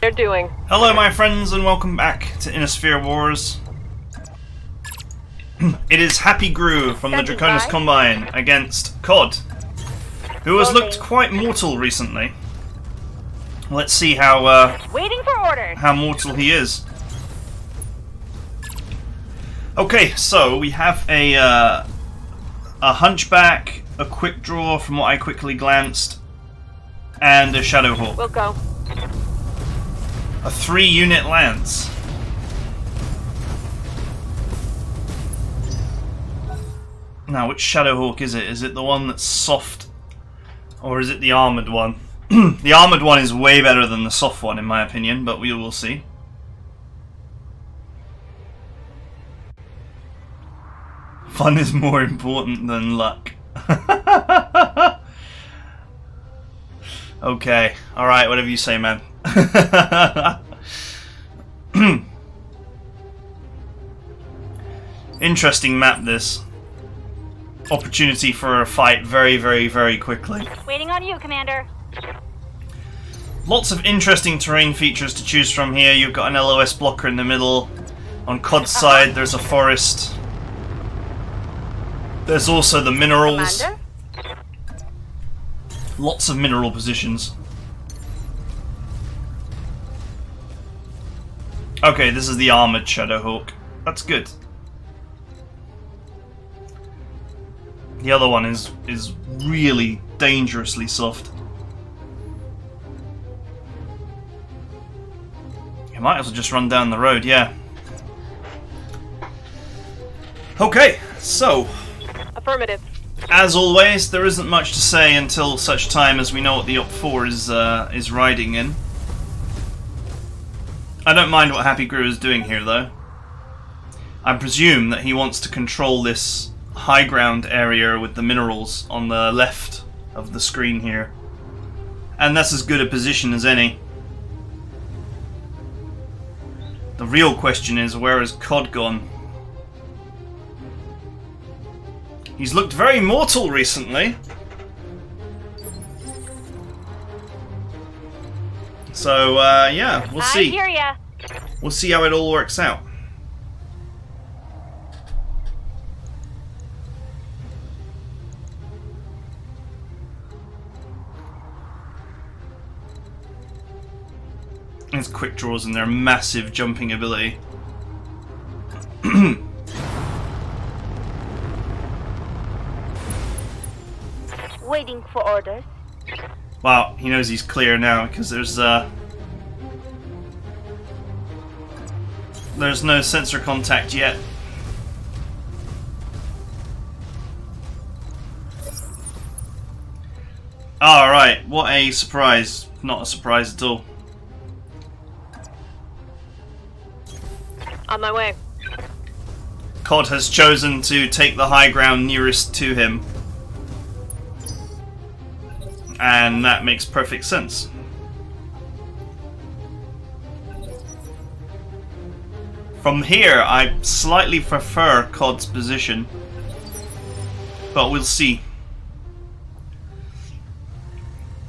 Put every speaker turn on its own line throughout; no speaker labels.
they're doing.
Hello my friends and welcome back to Innisphere Wars. It is Happygue from the Recons Combine against COD, who has looked quite mortal recently. Let's see how
Waiting for orders.
how mortal he is. Okay, so we have a hunchback, a quick draw from what I quickly glanced, and a Shadowhawk.
We'll go.
A 3-unit lance. Now, which Shadowhawk is it? Is it the one that's soft? Or is it the armoured one? The armoured one is way better than the soft one in my opinion, but we will see. Fun is more important than luck. Okay, alright, whatever you say, man. Interesting map, this. Opportunity for a fight very, very, very quickly.
Waiting on you, Commander.
Lots of interesting terrain features to choose from here. You've got an LOS blocker in the middle. On COD's side, there's a forest. There's also the minerals.
Commander?
Lots of mineral positions. Okay, this is the armoured Shadowhawk. That's good. The other one is really dangerously soft. You might as well just run down the road, yeah. Okay, so
Affirmative.
as always, there isn't much to say until such time as we know what the Op 4 is riding in. I don't mind what Happygue is doing here, though. I presume that he wants to control this high ground area with the minerals on the left of the screen here. And that's as good a position as any. The real question is, where has COD gone? He's looked very mortal recently. So, yeah, we'll see.
I hear ya.
We'll see how it all works out. His quick draws and their massive jumping ability.
Waiting for orders.
Wow, he knows he's clear now because there's no sensor contact yet. Alright, what a surprise. Not a surprise at all.
On my way.
COD has chosen to take the high ground nearest to him. And that makes perfect sense. From here, I slightly prefer COD's position. But we'll see.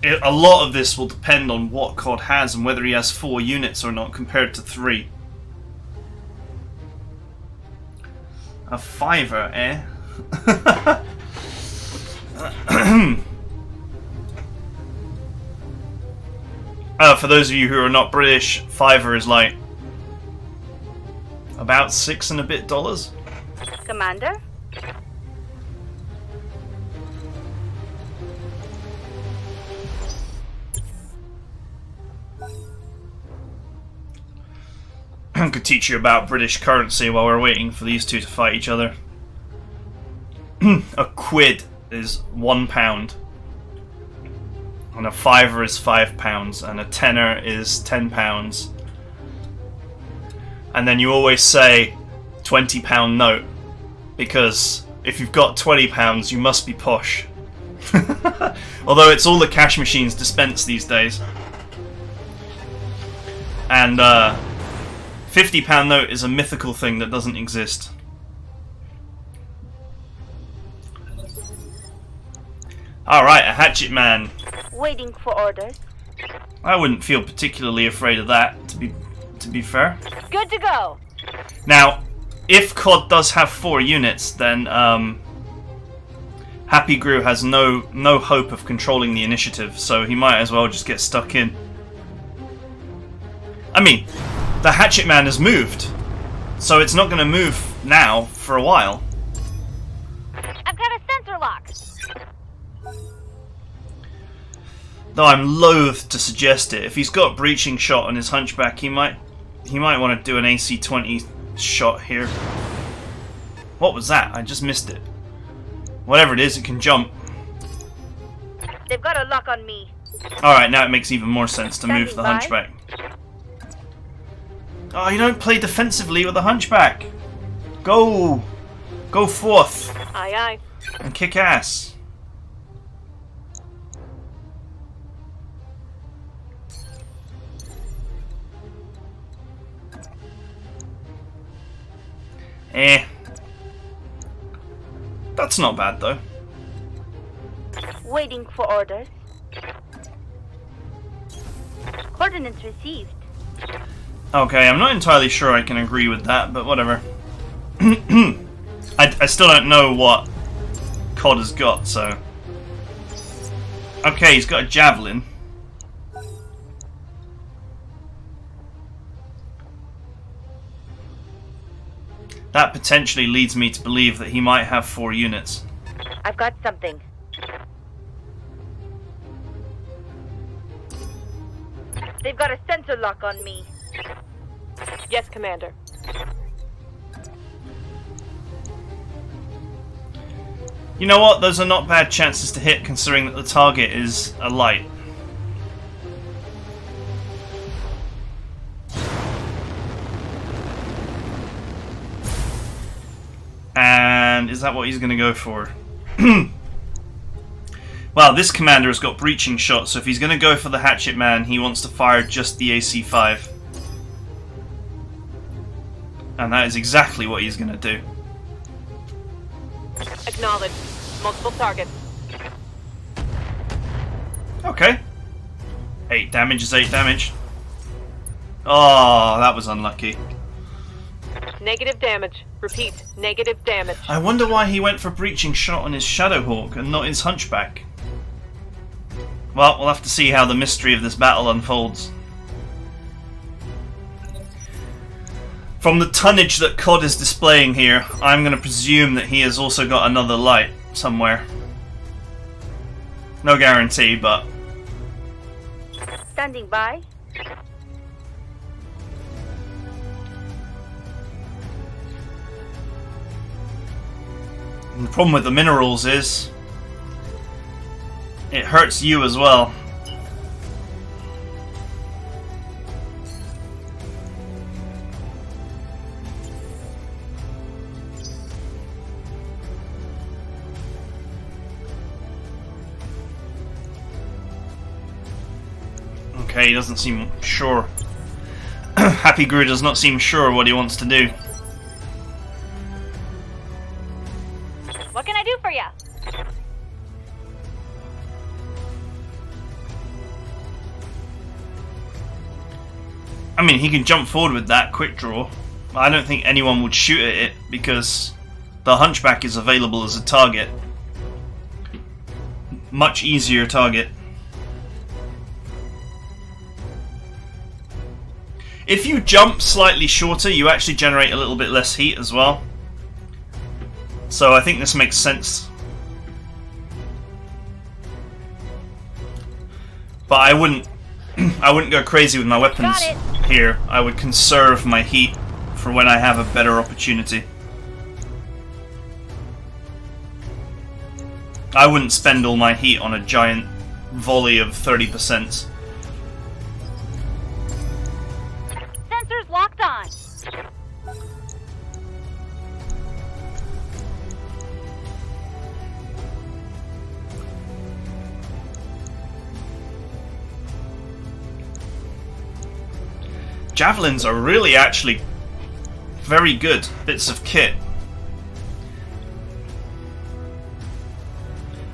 A lot of this will depend on what COD has and whether he has 4 units or not compared to 3. A 5er, eh? For those of you who are not British, 5er is like about $6 and a bit.
Commander?
I could teach you about British currency while we're waiting for these two to fight each other. A quid is £1, and a 5er is £5, and a tenner is £10. And then you always say £20 note, because if you've got £20, you must be posh. Although it's all the cash machines dispense these days. And £50 note is a mythical thing that doesn't exist. Alright, a hatchet man.
Waiting for orders.
I wouldn't feel particularly afraid of that, to be fair.
Good to go.
Now, if COD does have 4 units, then Happygue has no hope of controlling the initiative, so he might as well just get stuck in. I mean, the Hatchet Man has moved, so it's not going to move now for a while.
I've got a sensor lock.
Though I'm loath to suggest it. If he's got breaching shot on his hunchback, he might want to do an AC-20 shot here. What was that? I just missed it. Whatever it is, it can jump.
They've got a lock on me.
Alright, now it makes even more sense to move the hunchback. Oh, you don't play defensively with the hunchback. Go forth.
Aye, aye.
And kick ass. That's not bad though.
Waiting for orders. Coordinates received.
Okay, I'm not entirely sure I can agree with that, but whatever. I still don't know what COD has got, so... Okay, he's got a javelin. That potentially leads me to believe that he might have 4 units.
I've got something. They've got a sensor lock on me. Yes, Commander.
You know what? Those are not bad chances to hit, considering that the target is a light. And is that what he's going to go for? Well, this commander has got breaching shot, so if he's going to go for the Hatchet Man, he wants to fire just the AC-5. And that is exactly what he's going to do.
Acknowledged. Multiple targets.
Okay. 8 damage is 8 damage. Oh, that was unlucky.
Negative damage. Repeat, negative damage.
I wonder why he went for breaching shot on his Shadowhawk and not his Hunchback. Well, we'll have to see how the mystery of this battle unfolds. From the tonnage that COD is displaying here, I'm going to presume that he has also got another light somewhere. No guarantee, but...
Standing by.
And the problem with the minerals is... it hurts you as well. Okay, he doesn't seem sure. Happygue does not seem sure what he wants to do.
What can I do for you?
I mean, he can jump forward with that quick draw. I don't think anyone would shoot at it because the Hunchback is available as a target. Much easier target. If you jump slightly shorter, you actually generate a little bit less heat as well. So I think this makes sense. But I wouldn't go crazy with my weapons here. I would conserve my heat for when I have a better opportunity. I wouldn't spend all my heat on a giant volley of 30%.
Sensors locked on.
Javelins are really actually very good bits of kit.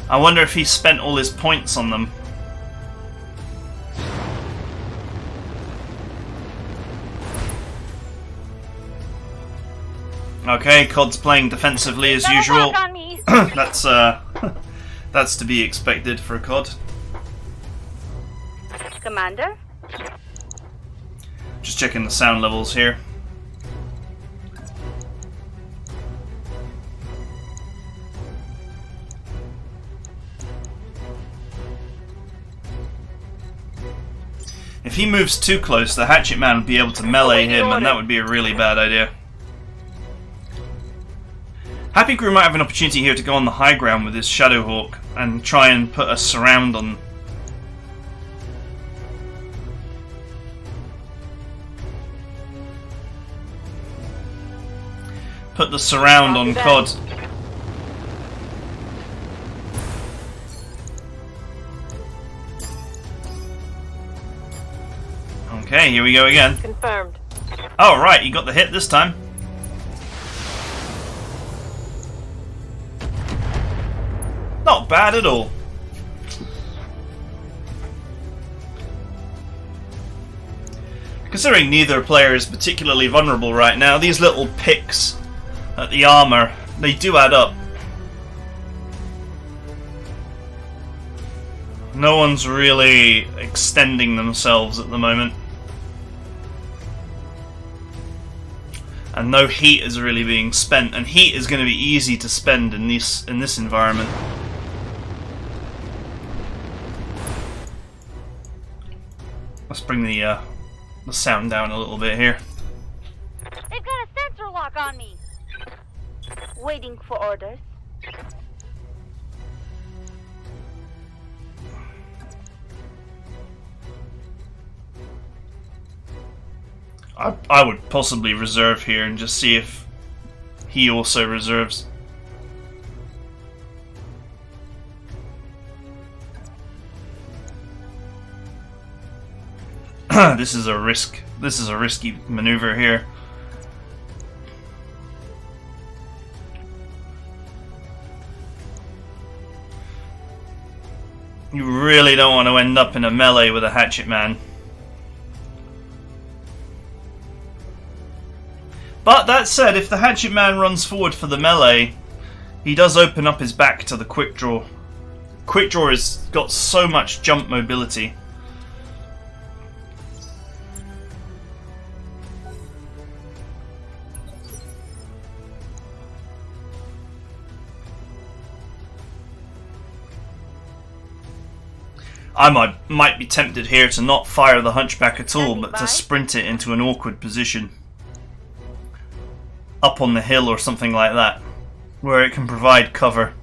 I wonder if he spent all his points on them. Okay, COD's playing defensively as
Got a
usual.
lock on me.
That's to be expected for a COD.
Commander?
Just checking the sound levels here. If he moves too close, the hatchet man would be able to melee him, and that would be a really bad idea. Happygue might have an opportunity here to go on the high ground with his Shadowhawk and try and put a surround on. Put the surround on COD. Okay, here we go again.
Confirmed.
Oh, right, you got the hit this time. Not bad at all. Considering neither player is particularly vulnerable right now, these little picks at the armor, they do add up. No one's really extending themselves at the moment. And no heat is really being spent, and heat is going to be easy to spend in this environment. Let's bring the sound down a little bit here.
They've got a sensor lock on me. Waiting for orders.
I would possibly reserve here and just see if he also reserves. This is a risky maneuver here. You really don't want to end up in a melee with a hatchet man. But that said, if the hatchet man runs forward for the melee, he does open up his back to the quick draw. Quick draw has got so much jump mobility. I might be tempted here to not fire the hunchback at all, but to sprint it into an awkward position. Up on the hill or something like that, where it can provide cover.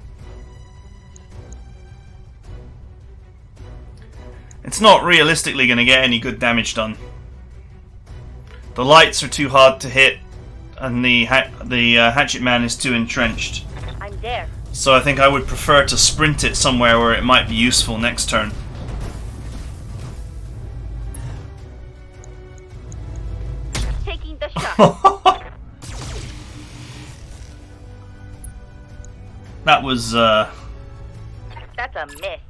It's not realistically going to get any good damage done. The lights are too hard to hit, and the hatchet man is too entrenched.
I'm there.
So I think I would prefer to sprint it somewhere where it might be useful next turn.
Taking the shot.
That was
That's a miss.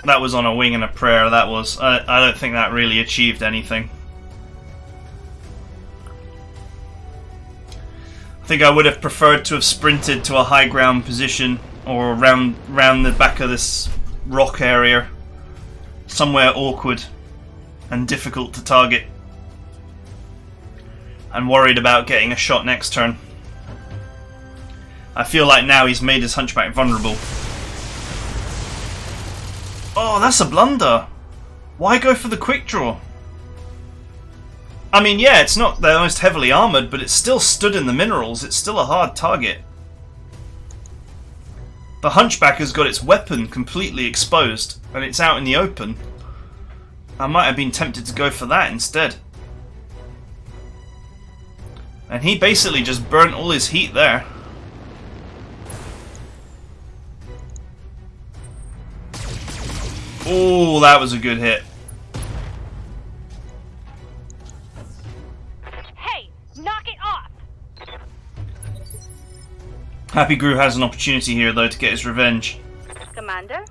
that was on a wing and a prayer. That was. I don't think that really achieved anything. I think I would have preferred to have sprinted to a high ground position or round the back of this rock area, somewhere awkward and difficult to target, and worried about getting a shot next turn. I feel like now he's made his hunchback vulnerable. Oh, that's a blunder. Why go for the quick draw? I mean, yeah, it's not the most heavily armoured, but it's still stood in the minerals. It's still a hard target. The hunchback has got its weapon completely exposed, and it's out in the open. I might have been tempted to go for that instead. And he basically just burnt all his heat there. Oh, that was a good hit.
Hey, knock it off!
Happygue has an opportunity here, though, to get his revenge.
Commander?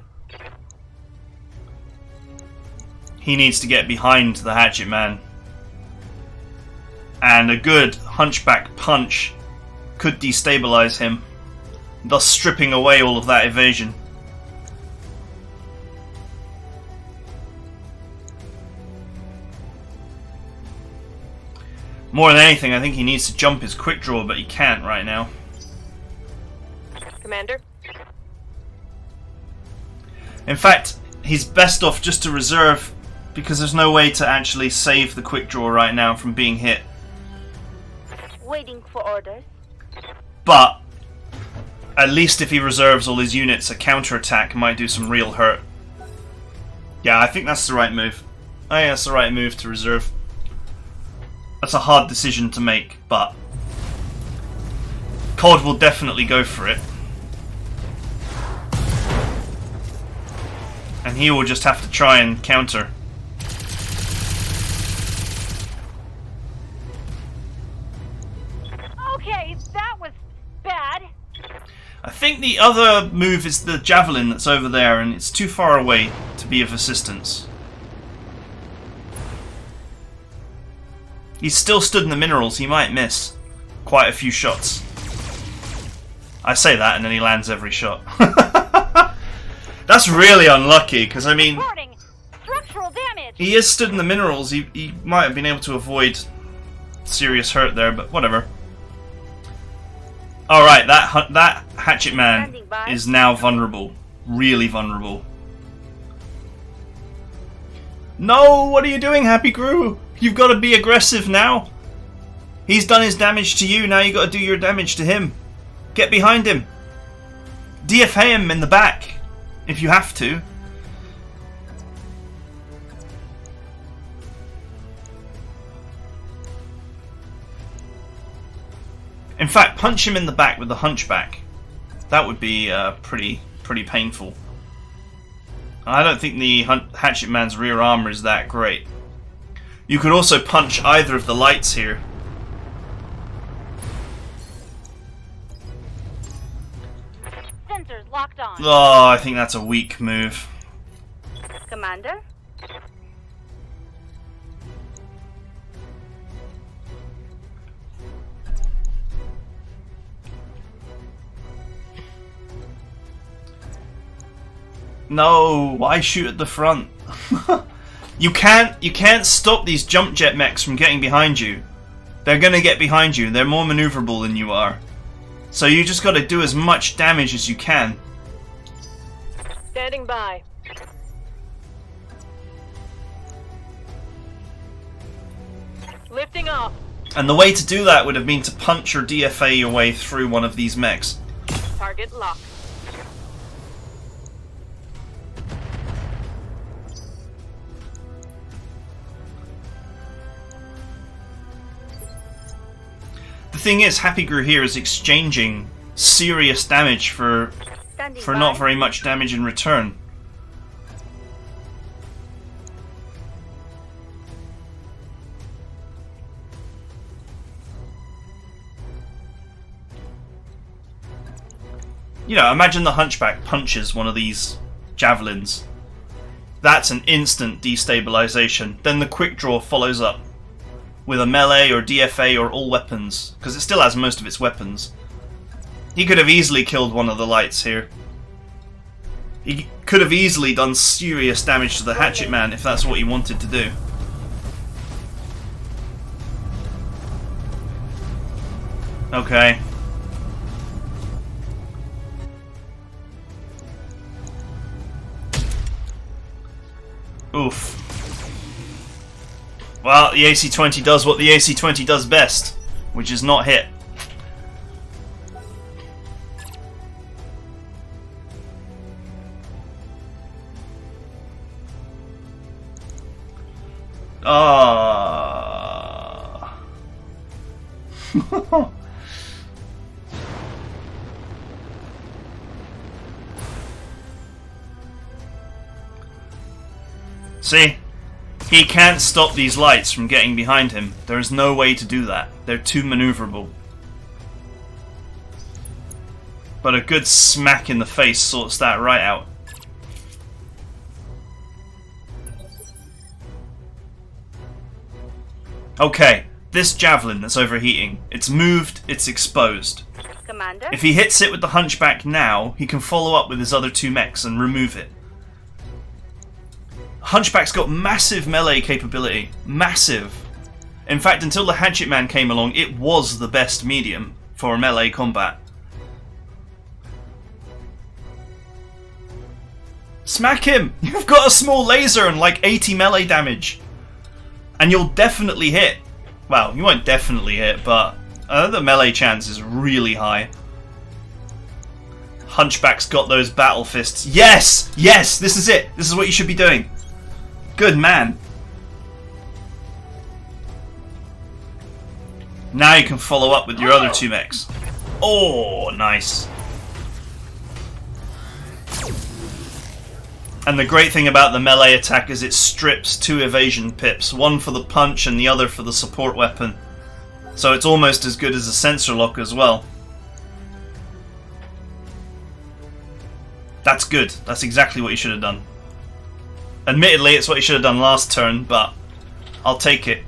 He needs to get behind the hatchet man. And a good hunchback punch could destabilize him, thus stripping away all of that evasion. More than anything, I think he needs to jump his quick draw, but he can't right now.
Commander?
In fact, he's best off just to reserve, because there's no way to actually save the quick draw right now from being hit.
Waiting for orders.
But at least if he reserves all his units, a counterattack might do some real hurt. Yeah, I think that's the right move. I think that's the right move to reserve. That's a hard decision to make, but COD will definitely go for it. And he will just have to try and counter.
Okay, that was bad.
I think the other move is the javelin that's over there, and it's too far away to be of assistance. He's still stood in the minerals, he might miss quite a few shots. I say that and then he lands every shot. That's really unlucky, because I mean,
Reporting structural damage.
he is stood in the minerals, he might have been able to avoid serious hurt there, but whatever. Alright, that hatchet man
Standing by.
is now vulnerable. Really vulnerable. No, what are you doing, Happygue? You've got to be aggressive now. He's done his damage to you, now you got to do your damage to him. Get behind him. DFA him in the back, if you have to. In fact, punch him in the back with the hunchback. That would be pretty painful. I don't think the hatchet man's rear armor is that great. You could also punch either of the lights here.
Sensors locked on.
Oh, I think that's a weak move.
Commander?
No, why shoot at the front? You can't stop these jump jet mechs from getting behind you. They're gonna get behind you. They're more maneuverable than you are. So you just gotta do as much damage as you can.
Standing by. Lifting off.
And the way to do that would have been to punch or DFA your way through one of these mechs.
Target locked.
The thing is, Happygue here is exchanging serious damage for
Standing
not
by.
very much damage in return. You know, imagine the hunchback punches one of these javelins. That's an instant destabilization. Then the quick draw follows up with a melee or DFA or all weapons, because it still has most of its weapons. He could have easily killed one of the lights here. He could have easily done serious damage to the hatchet man if that's what he wanted to do. Okay. Oof. Well, the AC-20 does what the AC-20 does best, which is not hit. Ah. See? He can't stop these lights from getting behind him. There is no way to do that. They're too maneuverable. But a good smack in the face sorts that right out. Okay, This javelin that's overheating, it's moved, it's exposed.
Commander?
If he hits it with the hunchback now, he can follow up with his other 2 mechs and remove it. Hunchback's got massive melee capability. Massive. In fact, until the Hatchet Man came along, it was the best medium for melee combat. Smack him! You've got a small laser and like 80 melee damage. And you'll definitely hit. Well, you won't definitely hit, but the melee chance is really high. Hunchback's got those battle fists. Yes! Yes! This is it! This is what you should be doing. Good man. Now you can follow up with your other 2 mechs. Oh, nice. And the great thing about the melee attack is it strips 2 evasion pips, one for the punch and the other for the support weapon. So it's almost as good as a sensor lock as well. That's good. That's exactly what you should have done. Admittedly, it's what you should have done last turn, but I'll take it.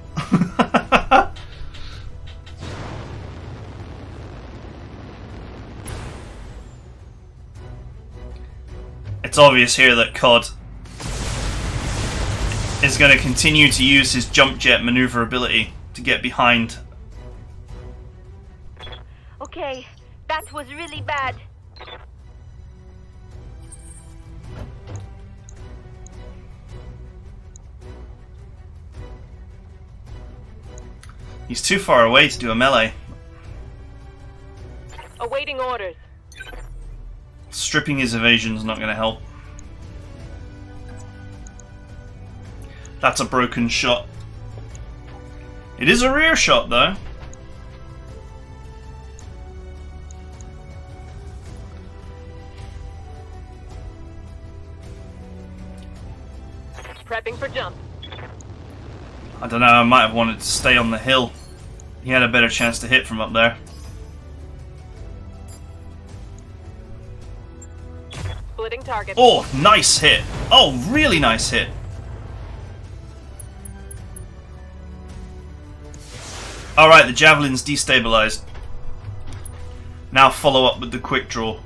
It's obvious here that COD is going to continue to use his jump jet maneuverability to get behind.
Okay, that was really bad.
He's too far away to do a melee.
Awaiting orders.
Stripping his evasion is not going to help. That's a broken shot. It is a rear shot though.
Prepping for jump.
I don't know, I might have wanted to stay on the hill. He had a better chance to hit from up there.
Splitting target.
Oh, nice hit. Oh, really nice hit. Alright, the javelin's destabilized. Now follow up with the quick draw.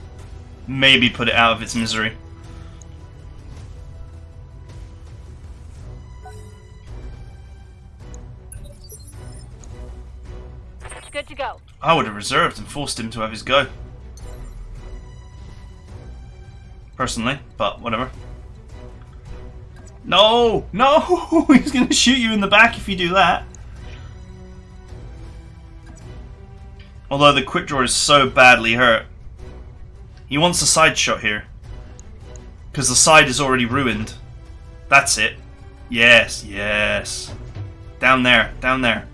Maybe put it out of its misery.
Good to go.
I would have reserved and forced him to have his go. Personally, but whatever. No! No! He's gonna shoot you in the back if you do that. Although the quick draw is so badly hurt. He wants a side shot here. Because the side is already ruined. That's it. Yes, yes. Down there, down there.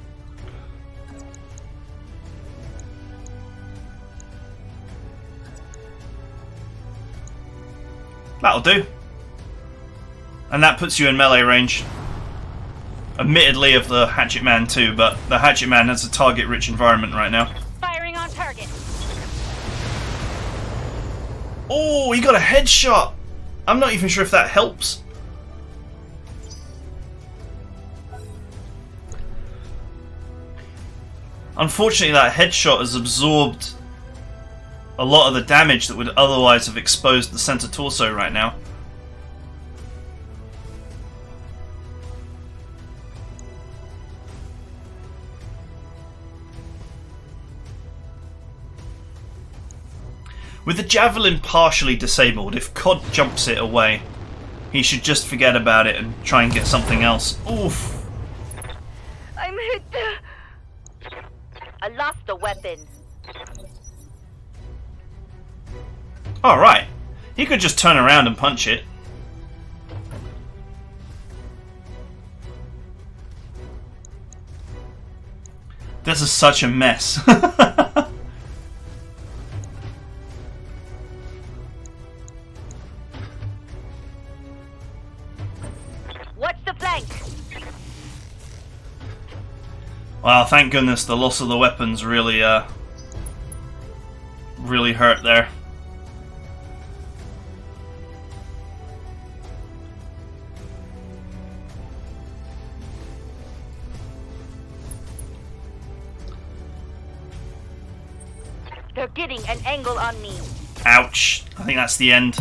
That'll do. And that puts you in melee range. Admittedly of the Hatchet Man too, but the Hatchet Man has a target-rich environment right now.
Firing on target.
Oh, he got a headshot! I'm not even sure if that helps. Unfortunately, that headshot has absorbed a lot of the damage that would otherwise have exposed the center torso right now. With the javelin partially disabled, if COD jumps it away, he should just forget about it and try and get something else. Oof!
I'm hit. I lost the weapon.
Alright, he could just turn around and punch it. This is such a mess.
What's the flank?
Well, thank goodness the loss of the weapons really, really hurt there.
They're getting an angle on me.
Ouch. I think that's the end.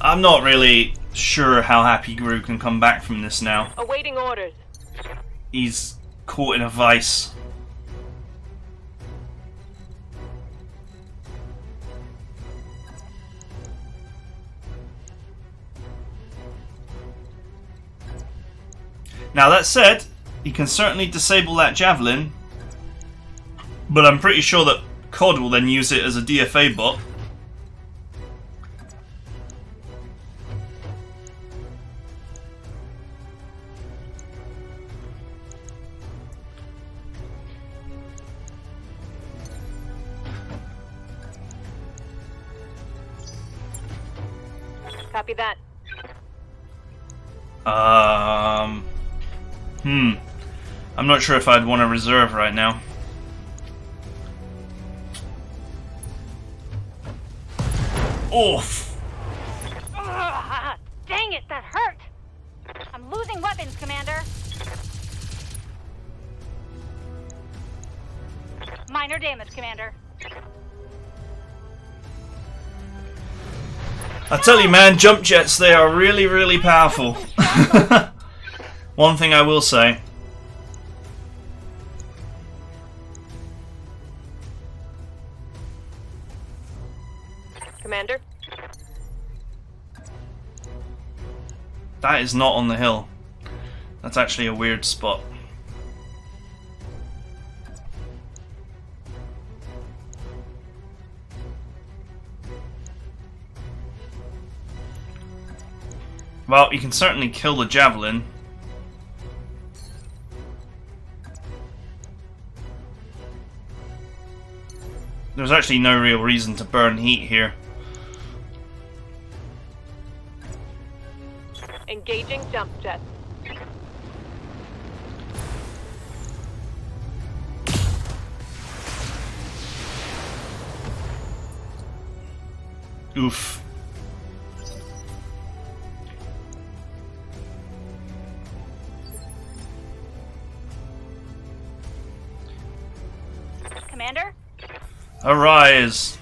I'm not really sure how Happygue can come back from this now.
Awaiting orders.
He's caught in a vice. Now that said, he can certainly disable that javelin, but I'm pretty sure that COD will then use it as a DFA bot.
Copy that.
I'm not sure if I'd want to reserve right now. Oof!
Dang it, that hurt! I'm losing weapons, Commander. Minor damage, Commander.
I tell you, man, jump jets, they are really, really powerful. One thing I will say.
Commander?
That is not on the hill. That's actually a weird spot. Well, you can certainly kill the javelin. There's actually no real reason to burn heat here.
Engaging jump jet.
Oof.
Commander?
Arise.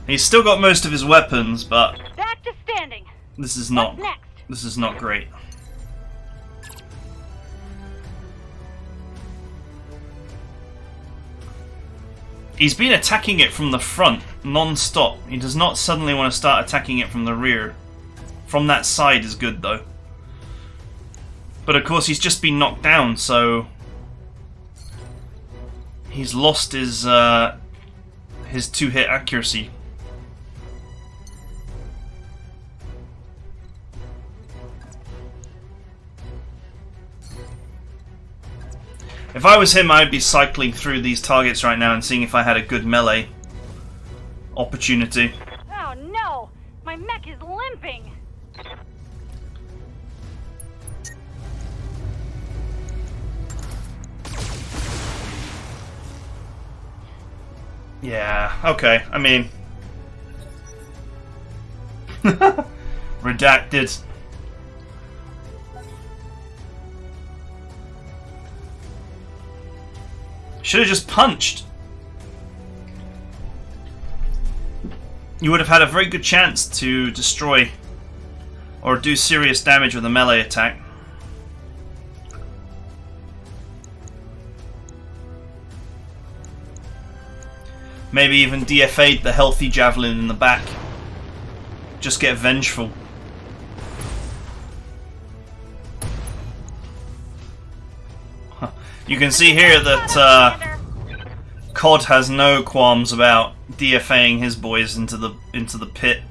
He's still got most of his weapons, but
Back to standing.
this is not
What's next?
this is not great. He's been attacking it from the front non-stop. He does not suddenly want to start attacking it from the rear. From that side is good though. But of course he's just been knocked down, so he's lost his two-hit accuracy. If I was him, I'd be cycling through these targets right now and seeing if I had a good melee opportunity.
Oh no! My mech is limping!
Yeah, okay, I mean... Redacted. Should have just punched. You would have had a very good chance to destroy or do serious damage with a melee attack. Maybe even DFA'd the healthy javelin in the back. Just get vengeful. You can see here that COD has no qualms about DFAing his boys into the pit.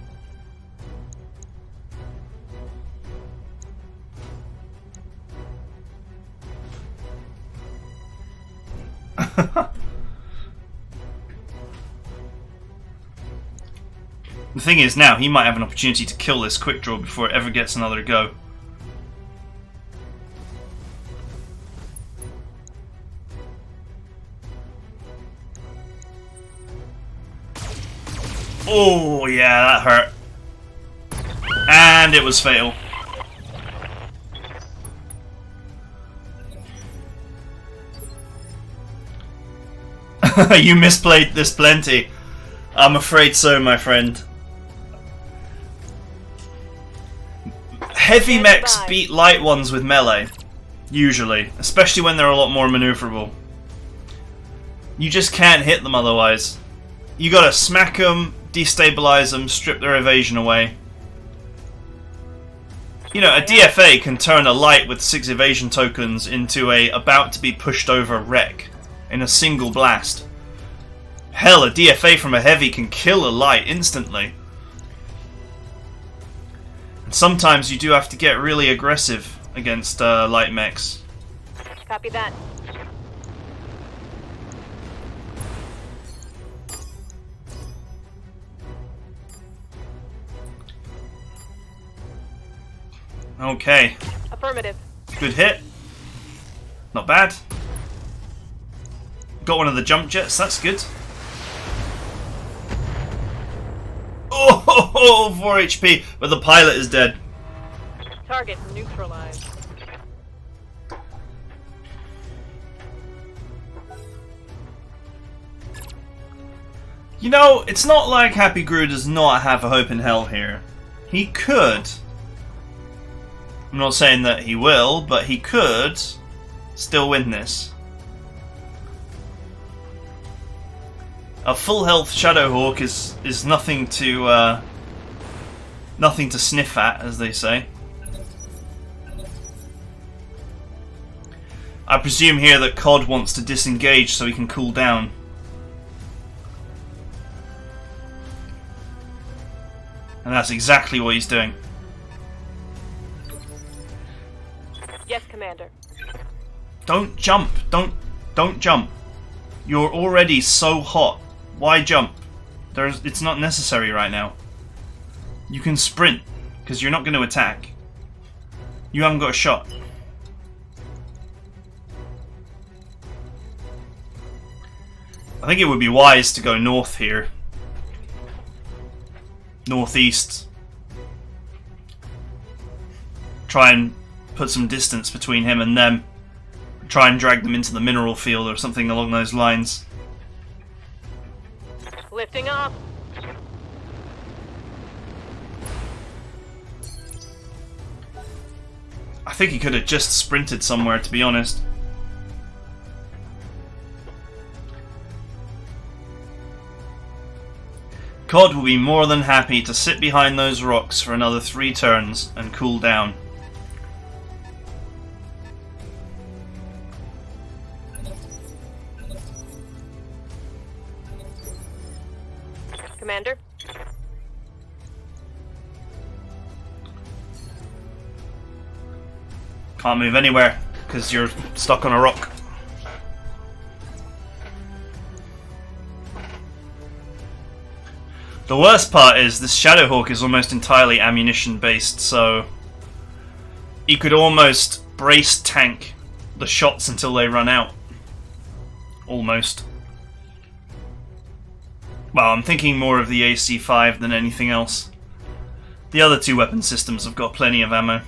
The thing is, now he might have an opportunity to kill this quick draw before it ever gets another go. Oh, yeah, that hurt. And it was fatal. You misplayed this plenty. I'm afraid so, my friend. Heavy mechs beat light ones with melee. Usually. Especially when they're a lot more maneuverable. You just can't hit them otherwise. You gotta smack them, destabilize them, strip their evasion away. You know, a DFA can turn a light with 6 evasion tokens into a about to be pushed over wreck in a single blast. Hell, a DFA from a heavy can kill a light instantly. And sometimes you do have to get really aggressive against light mechs.
Copy that.
Okay.
Affirmative.
Good hit. Not bad. Got one of the jump jets, that's good. Oh, 4 HP, but the pilot is dead.
Target neutralized.
You know, it's not like Happygue does not have a hope in hell here. He could. I'm not saying that he will, but he could still win this. A full health Shadowhawk is nothing to sniff at, as they say. I presume here that COD wants to disengage so he can cool down. And that's exactly what he's doing.
Yes, Commander.
Don't jump. Don't jump. You're already so hot. Why jump? It's not necessary right now. You can sprint, because you're not going to attack. You haven't got a shot. I think it would be wise to go north here. Northeast. Try and put some distance between him and them. Try and drag them into the mineral field or something along those lines.
Lifting off.
I think he could have just sprinted somewhere, to be honest. COD will be more than happy to sit behind those rocks for another 3 turns and cool down.
Commander.
Can't move anywhere because you're stuck on a rock. The worst part is this Shadowhawk is almost entirely ammunition based, so you could almost brace tank the shots until they run out. Almost. Well, I'm thinking more of the AC-5 than anything else. The other 2 weapon systems have got plenty of ammo.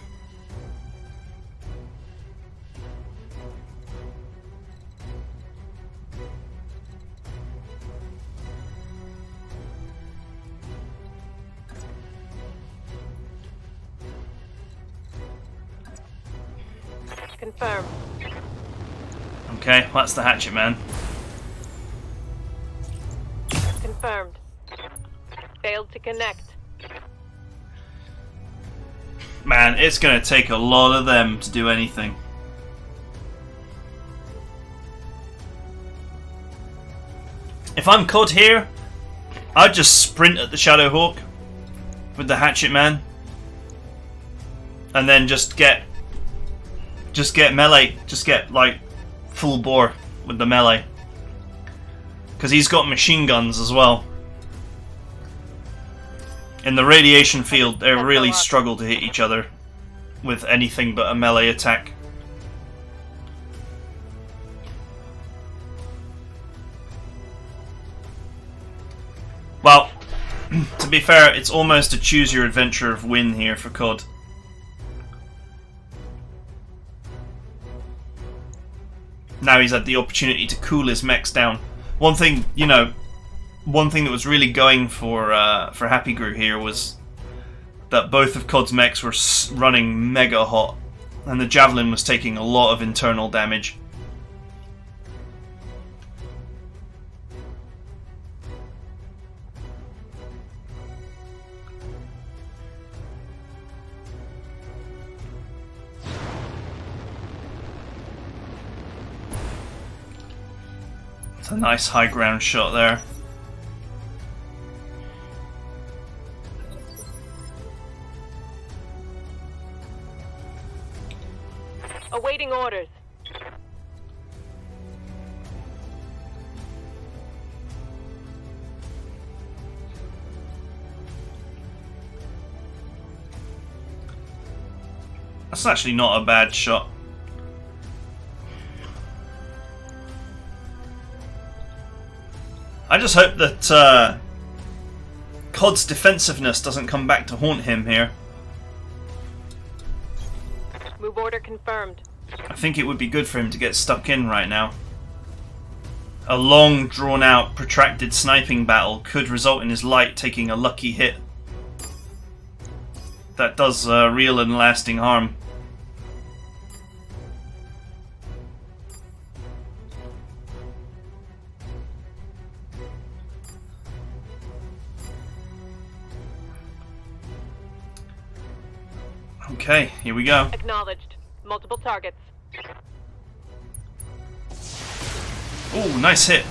Confirm.
Okay, that's the hatchet man.
Confirmed. Failed to connect.
Man, it's going to take a lot of them to do anything. If I'm COD here, I'd just sprint at the Shadowhawk with the hatchet man, and then just get melee, just get like full bore with the melee, because he's got machine guns as well. In the radiation field, they really struggle to hit each other with anything but a melee attack. Well, To be fair, it's almost a choose your adventure of win here for COD. Now he's had the opportunity to cool his mechs down. One thing, you know, one thing that was really going for Happygue here was that both of COD's mechs were running mega hot, and the Javelin was taking a lot of internal damage. It's a nice high ground shot there.
Awaiting orders.
That's actually not a bad shot. I just hope that COD's defensiveness doesn't come back to haunt him here.
Move order confirmed.
I think it would be good for him to get stuck in right now. A long, drawn-out, protracted sniping battle could result in his light taking a lucky hit. That does real and lasting harm. Okay, here we go.
Acknowledged. Multiple targets.
Ooh, nice hit.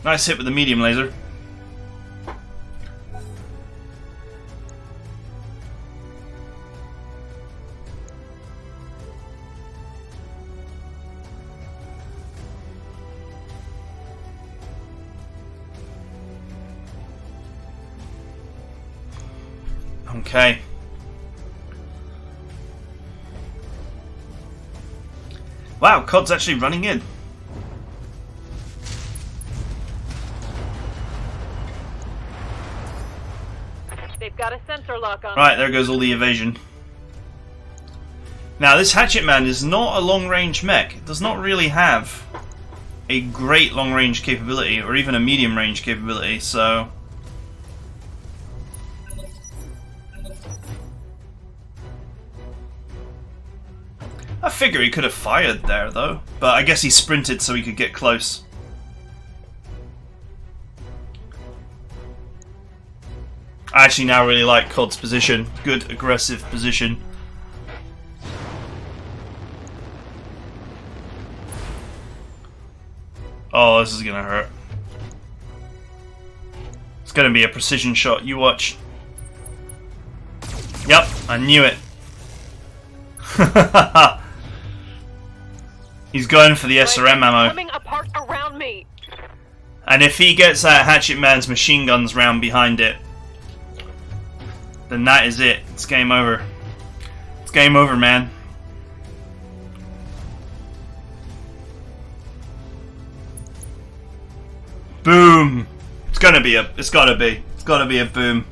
Nice hit with the medium laser. Okay. Wow, COD's actually running in.
They've got a sensor lock on.
Right, there goes all the evasion. Now, this Hatchet Man is not a long-range mech. It does not really have a great long-range capability, or even a medium-range capability, so... I figure he could have fired there, though. But I guess he sprinted so he could get close. I actually now really like COD's position. Good, aggressive position. Oh, this is gonna hurt. It's gonna be a precision shot, you watch. Yep, I knew it. He's going for the SRM ammo.
Coming apart around me.
And if he gets that Hatchet Man's machine guns round behind it, then that is it. It's game over. It's game over, man. Boom! It's gotta be a. It's gotta be. It's gotta be a boom.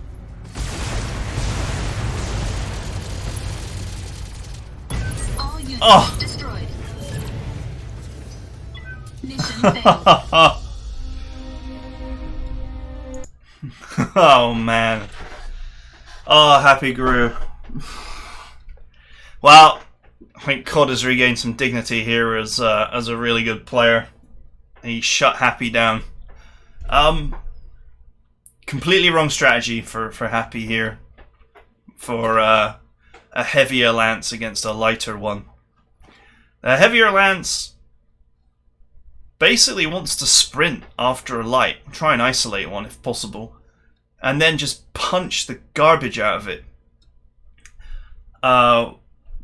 All units
Oh.
destroyed. Mission failed.
Oh man. Oh, Happygue. Well, I think COD has regained some dignity here as a really good player. He shut Happy down. Completely wrong strategy for Happy here. For a heavier lance against a lighter one. A heavier lance basically wants to sprint after a light, try and isolate one if possible, and then just punch the garbage out of it.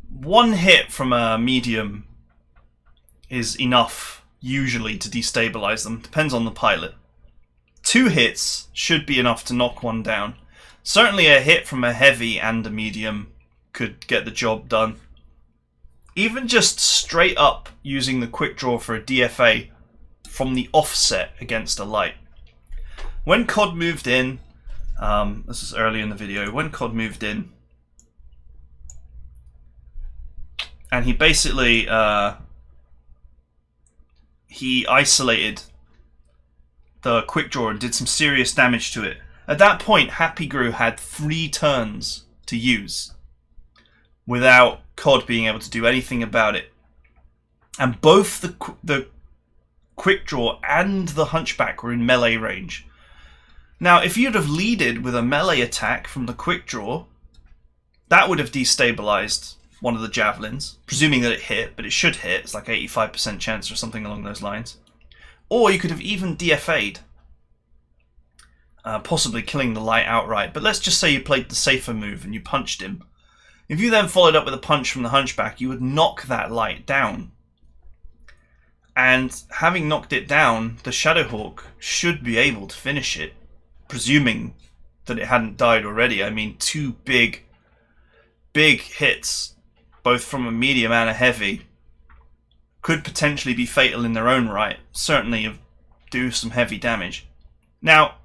One hit from a medium is enough, usually, to destabilize them. Depends on the pilot. 2 hits should be enough to knock one down. Certainly a hit from a heavy and a medium could get the job done. Even just straight up using the quick draw for a DFA from the offset against a light. When COD moved in, this is early in the video, when COD moved in, and he basically, he isolated the quick draw and did some serious damage to it. At that point, Happygue had 3 turns to use without COD being able to do anything about it. And both the quick draw and the hunchback were in melee range. Now, if you'd have leaded with a melee attack from the quick draw, that would have destabilized one of the javelins, presuming that it hit, but it should hit. It's like 85% chance or something along those lines. Or you could have even DFA'd, possibly killing the light outright. But let's just say you played the safer move and you punched him. If you then followed up with a punch from the hunchback, you would knock that light down. And having knocked it down, the Shadowhawk should be able to finish it, presuming that it hadn't died already. I mean, 2 big hits, both from a medium and a heavy, could potentially be fatal in their own right. Certainly do some heavy damage. Now,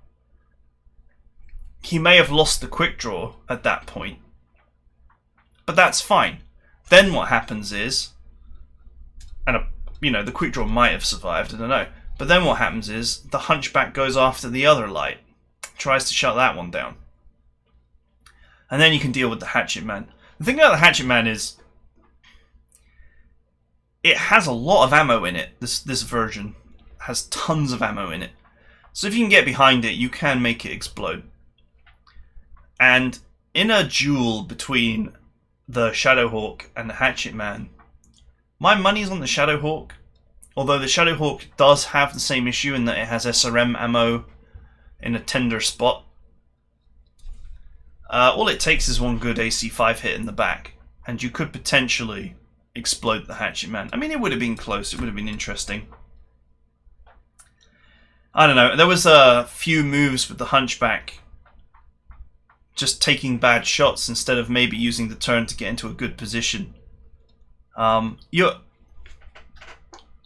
he may have lost the quick draw at that point, but that's fine. Then what happens is, and the quick draw might have survived, I don't know. But then what happens is the hunchback goes after the other light, tries to shut that one down, and then you can deal with the hatchet man. The thing about the hatchet man is it has a lot of ammo in it. This version has tons of ammo in it, so if you can get behind it, you can make it explode. And in a duel between the Shadowhawk and the hatchet man, my money's on the Shadowhawk, although the Shadowhawk does have the same issue in that it has SRM ammo in a tender spot. All it takes is one good AC5 hit in the back, and you could potentially explode the hatchet man. I mean, it would have been close, it would have been interesting. I don't know, there was a few moves with the hunchback just taking bad shots instead of maybe using the turn to get into a good position. You're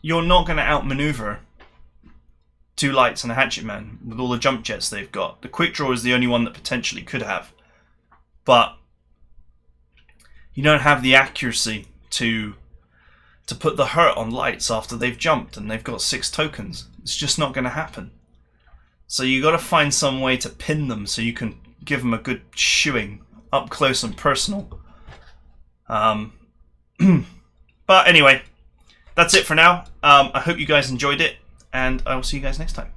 not going to outmaneuver 2 lights and a hatchet man with all the jump jets they've got. The quick draw is the only one that potentially could have, but you don't have the accuracy to put the hurt on lights after they've jumped and they've got 6 tokens. It's just not going to happen. So you got to find some way to pin them so you can give them a good shoeing up close and personal. But anyway, that's it for now. I hope you guys enjoyed it, and I will see you guys next time.